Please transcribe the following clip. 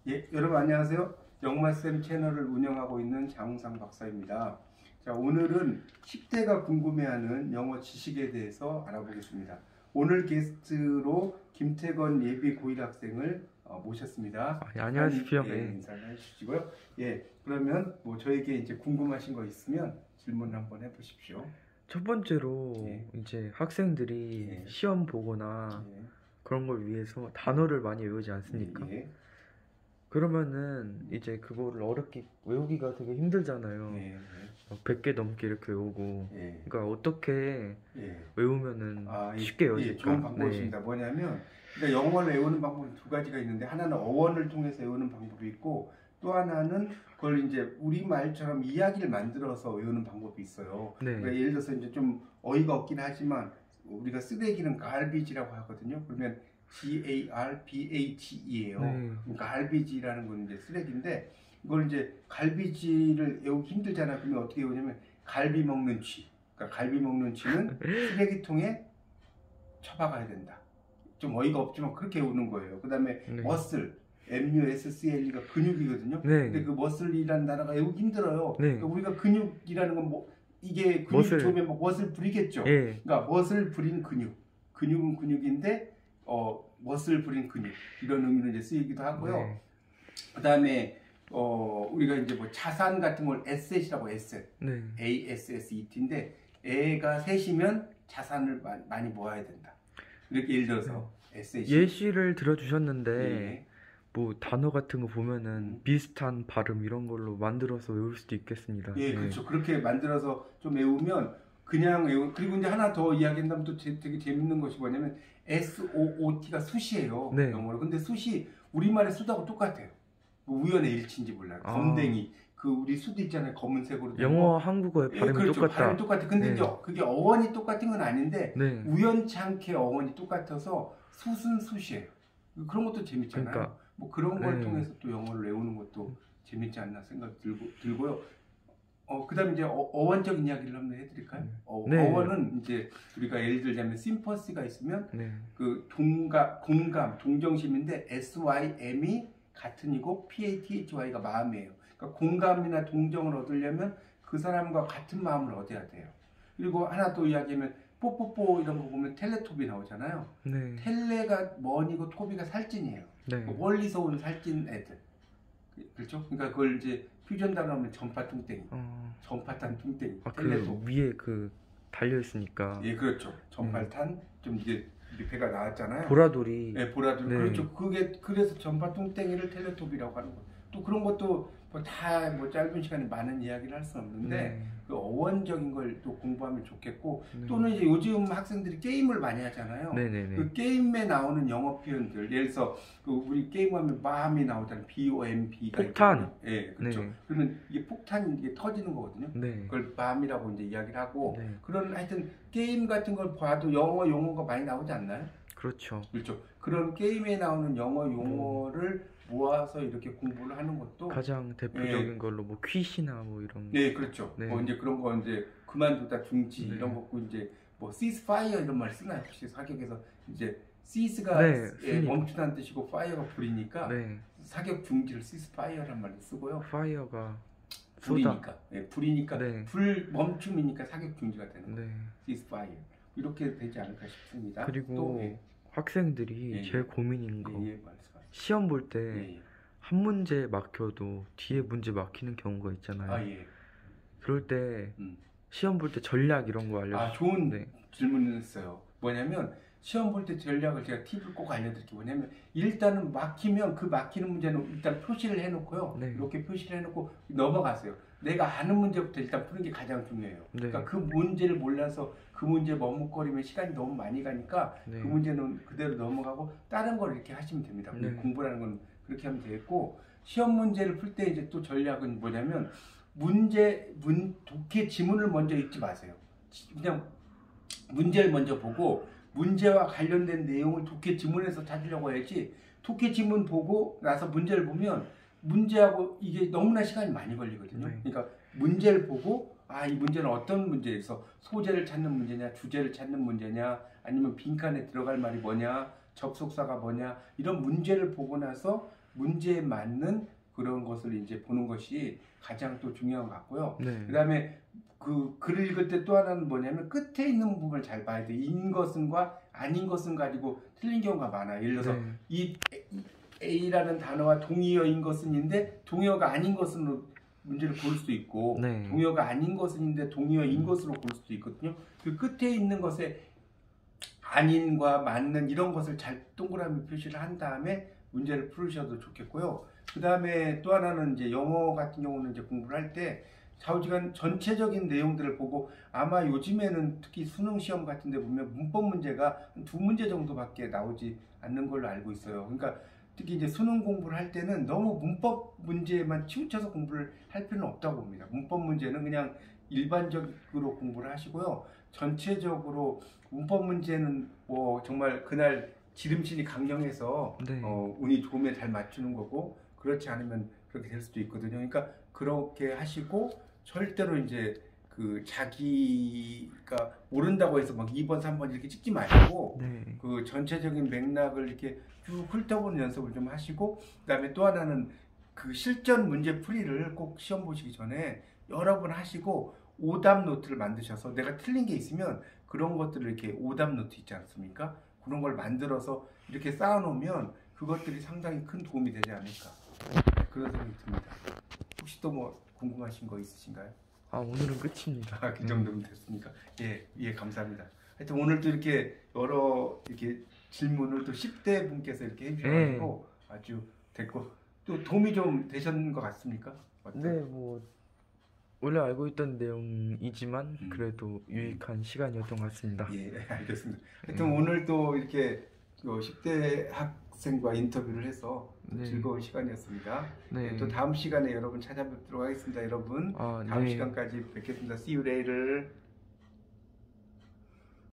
예, 여러분 안녕하세요. 영마쌤 채널을 운영하고 있는 장웅상 박사입니다. 자, 오늘은 10대가 궁금해하는 영어 지식에 대해서 알아보겠습니다. 오늘 게스트로 김태건 예비 고1 학생을 모셨습니다. 예, 안녕하십시오. 예, 인사를 해주시고요. 예, 그러면 뭐 저에게 이제 궁금하신 거 있으면 질문 한번 해보십시오. 첫 번째로 예. 이제 학생들이 예. 시험 보거나 예, 그런 걸 위해서 단어를 많이 외우지 않습니까? 예, 그러면은 이제 그거를 어렵게 외우기가 되게 힘들잖아요. 예, 100개 넘게 이렇게 외우고. 예, 그러니까 어떻게 예. 외우면은 아, 쉽게 예, 외워질까? 좋은 방법이 네. 있습니다. 뭐냐면, 그러니까 영어를 외우는 방법이 두 가지가 있는데, 하나는 어원을 통해서 외우는 방법이 있고, 또 하나는 그걸 이제 우리말처럼 이야기를 만들어서 외우는 방법이 있어요. 네. 그러니까 예를 들어서 이제 좀 어이가 없긴 하지만, 우리가 쓰레기는 갈비지라고 하거든요. 그러면 GARBAGE예요. 네. 갈비지라는 건 이제 쓰레기인데, 이걸 이제 갈비지를 외우기 힘들잖아요. 그러면 어떻게 외우냐면, 갈비 먹는 쥐. 그러니까 갈비 먹는 쥐는 쓰레기통에 처박아야 된다. 좀 어이가 없지만 그렇게 외우는 거예요. 그 다음에 네. 머슬, MUSCLE가 근육이거든요. 네. 근데 그 머슬이라는 단어가 외우기 힘들어요. 네. 그러니까 우리가 근육이라는 건 뭐, 이게 근육이 머슬. 좋으면 뭐 머슬 부리겠죠. 예. 그러니까 머슬 부린 근육. 근육은 근육인데, 머슬 부린 근육. 이런 의미로 이제 쓰이기도 하고요. 네. 그 다음에, 우리가 이제 뭐 자산 같은 걸 에셋이라고 에셋. 네. ASSET인데, 애가 셋이면 자산을 많이 모아야 된다. 이렇게 예를 들어서 에셋이. 예시를 들어주셨는데 예. 뭐 단어 같은 거 보면은 비슷한 발음 이런 걸로 만들어서 외울 수도 있겠습니다. 예, 네. 그렇죠. 그렇게 만들어서 좀 외우면 그냥 그리고 이제 하나 더 이야기한다면 또 되게 재밌는 것이 뭐냐면 SOOT가 숫이에요. 네. 영어로. 근데 숫이 우리말의 숫하고 똑같아요. 뭐 우연의 일치인지 몰라요. 아. 검댕이. 그 우리 숫 있잖아요. 검은색으로 된 영어 거. 한국어의 예, 발음이 그렇죠. 똑같다. 발음이 똑같아. 근데 네. 이제 그게 어원이 똑같은 건 아닌데 네. 우연찮게 어원이 똑같아서 숫은 숫이에요. 그런 것도 재밌잖아요. 그러니까, 뭐 그런 걸 네. 통해서 또 영어를 외우는 것도 재밌지 않나 생각 들고요. 그다음에 이제 어원적인 이야기를 한번 해드릴까요? 네. 어원은 이제 우리가 예를 들자면 심퍼시가 있으면 네. 그 공감, 동정심인데 SYM이 같은 이고 PATHY가 마음이에요. 그러니까 공감이나 동정을 얻으려면 그 사람과 같은 마음을 얻어야 돼요. 그리고 하나 또 이야기하면 뽀뽀뽀 이런 거 보면 텔레토비 나오잖아요. 네. 텔레가 먼이고 토비가 살찐이에요. 네. 멀리서 온 살찐 애들. 그렇죠? 그러니까 그걸 이제 퓨전 단어하면 전파뚱땡이. 전파탄 뚱땡이. 그 텔레토. 위에 그 달려 있으니까. 예, 그렇죠. 전파탄 좀 이제 배가 나왔잖아요. 보라돌이. 예, 보라돌이. 네. 그렇죠. 그게 그래서 전파뚱땡이를 텔레토비라고 하는 거예요. 또 그런 것도 뭐 다 뭐 짧은 시간에 많은 이야기를 할 수는 없는데 네. 그 어원적인 걸 또 공부하면 좋겠고 네. 또는 이제 요즘 학생들이 게임을 많이 하잖아요. 네네네. 그 게임에 나오는 영어 표현들 예를 들어서 그 우리 게임하면 밤이 나오잖아요. BOMB가 폭탄. 예, 그렇죠. 네. 그러면 이게 폭탄이 이게 터지는 거거든요. 네. 그걸 밤이라고 이제 이야기를 하고 네. 그런 하여튼 게임 같은 걸 봐도 영어 용어가 많이 나오지 않나요? 그렇죠. 그렇죠. 그런 게임에 나오는 영어 용어를 모아서 이렇게 공부를 하는 것도 가장 대표적인 걸로 뭐 퀴시나 뭐 이런. 네, 그렇죠. 네. 뭐 이제 그런 거 이제 그만두다 중지 네. 이런 거고 이제 뭐 ceasefire 이런 말 쓰나요? 혹시 사격에서 이제 cease가 네, 예, 씁니다. 멈추다는 뜻이고 fire가 불이니까 네. 사격 중지를 ceasefire란 말을 쓰고요. 파이어가 쏟아. 불이니까 예, 불이니까 네. 불 멈춤이니까 사격 중지가 되는 거예요. 네. ceasefire 이렇게 되지 않을까 싶습니다. 그리고 또, 예, 학생들이 예, 제일 고민인 거. 예, 말씀하세요. 시험 볼 때 예, 예. 한 문제 막혀도 뒤에 문제 막히는 경우가 있잖아요. 아 예. 그럴 때 음. 시험 볼 때 전략 이런 거 알려주세요. 좋은 네. 질문을 했어요. 뭐냐면 시험 볼 때 전략을 제가 팁을 꼭 알려드릴게요. 뭐냐면 일단은 막히면 그 막히는 문제는 일단 표시를 해놓고요. 네. 이렇게 표시를 해놓고 넘어가세요. 내가 아는 문제부터 일단 푸는 게 가장 중요해요. 네. 그러니까 그 문제를 몰라서 그 문제 머뭇거리면 시간이 너무 많이 가니까 네. 그 문제는 그대로 넘어가고 다른 걸 이렇게 하시면 됩니다. 네. 공부라는 건 그렇게 하면 되겠고 시험 문제를 풀 때 이제 또 전략은 뭐냐면 독해 지문을 먼저 읽지 마세요. 그냥 문제를 먼저 보고 문제와 관련된 내용을 독해 지문에서 찾으려고 해야지 독해 지문 보고 나서 문제를 보면 문제하고 이게 너무나 시간이 많이 걸리거든요. 네. 그러니까 문제를 보고 이 문제는 어떤 문제에서 소재를 찾는 문제냐, 주제를 찾는 문제냐, 아니면 빈칸에 들어갈 말이 뭐냐, 접속사가 뭐냐 이런 문제를 보고 나서 문제에 맞는 그런 것을 이제 보는 것이 가장 또 중요한 것 같고요. 네. 그다음에 그 글을 읽을 때 또 하나는 뭐냐면 끝에 있는 부분을 잘 봐야 돼. 인 것은과 아닌 것은 가지고 틀린 경우가 많아요. 예를 들어서 네. 이 A라는 단어와 동의어인 것은인데 동의어가 아닌 것으로 문제를 고를 수도 있고 네. 동의어가 아닌 것은인데 동의어인 것으로 고를 수도 있거든요. 그 끝에 있는 것에 아닌과 맞는 이런 것을 잘 동그라미 표시를 한 다음에 문제를 풀으셔도 좋겠고요. 그 다음에 또 하나는 이제 영어 같은 경우는 이제 공부를 할 때 좌우지간 전체적인 내용들을 보고 아마 요즘에는 특히 수능 시험 같은 데 보면 문법 문제가 한 2문제 정도밖에 나오지 않는 걸로 알고 있어요. 그러니까 특히 이제 수능 공부를 할 때는 너무 문법 문제에만 치우쳐서 공부를 할 필요는 없다고 봅니다. 문법 문제는 그냥 일반적으로 공부를 하시고요. 전체적으로 문법 문제는 뭐 정말 그날 지름신이 강령해서 네. 운이 좋으면 잘 맞추는 거고 그렇지 않으면 그렇게 될 수도 있거든요. 그러니까 그렇게 하시고 절대로 이제 그 자기가 모른다고 해서 막 2번, 3번 이렇게 찍지 마시고 네. 그 전체적인 맥락을 이렇게 쭉 훑어보는 연습을 좀 하시고 그다음에 또 하나는 그 실전 문제 풀이를 꼭 시험 보시기 전에 여러 번 하시고 오답 노트를 만드셔서 내가 틀린 게 있으면 그런 것들을 이렇게 오답 노트 있지 않습니까? 그런 걸 만들어서 이렇게 쌓아놓으면 그것들이 상당히 큰 도움이 되지 않을까 그런 생각이 듭니다. 혹시 또 뭐 궁금하신 거 있으신가요? 아, 오늘은 끝입니다. 그 정도면 됐습니까? 예, 감사합니다. 하여튼 오늘도 이렇게 여러 이렇게 질문을 또 10대 분께서 이렇게 해주셔가지고 아주 됐고 또 도움이 좀 되셨는 것 같습니까? 어때요? 네, 뭐 원래 알고 있던 내용이지만 그래도 유익한 시간이었던 것 같습니다. 예, 알겠습니다. 하여튼 오늘 또 이렇게 10대 학생과 인터뷰를 해서 네. 즐거운 시간이었습니다. 네. 또 다음 시간에 여러분 찾아뵙도록 하겠습니다. 여러분 다음 네. 시간까지 뵙겠습니다. See you later.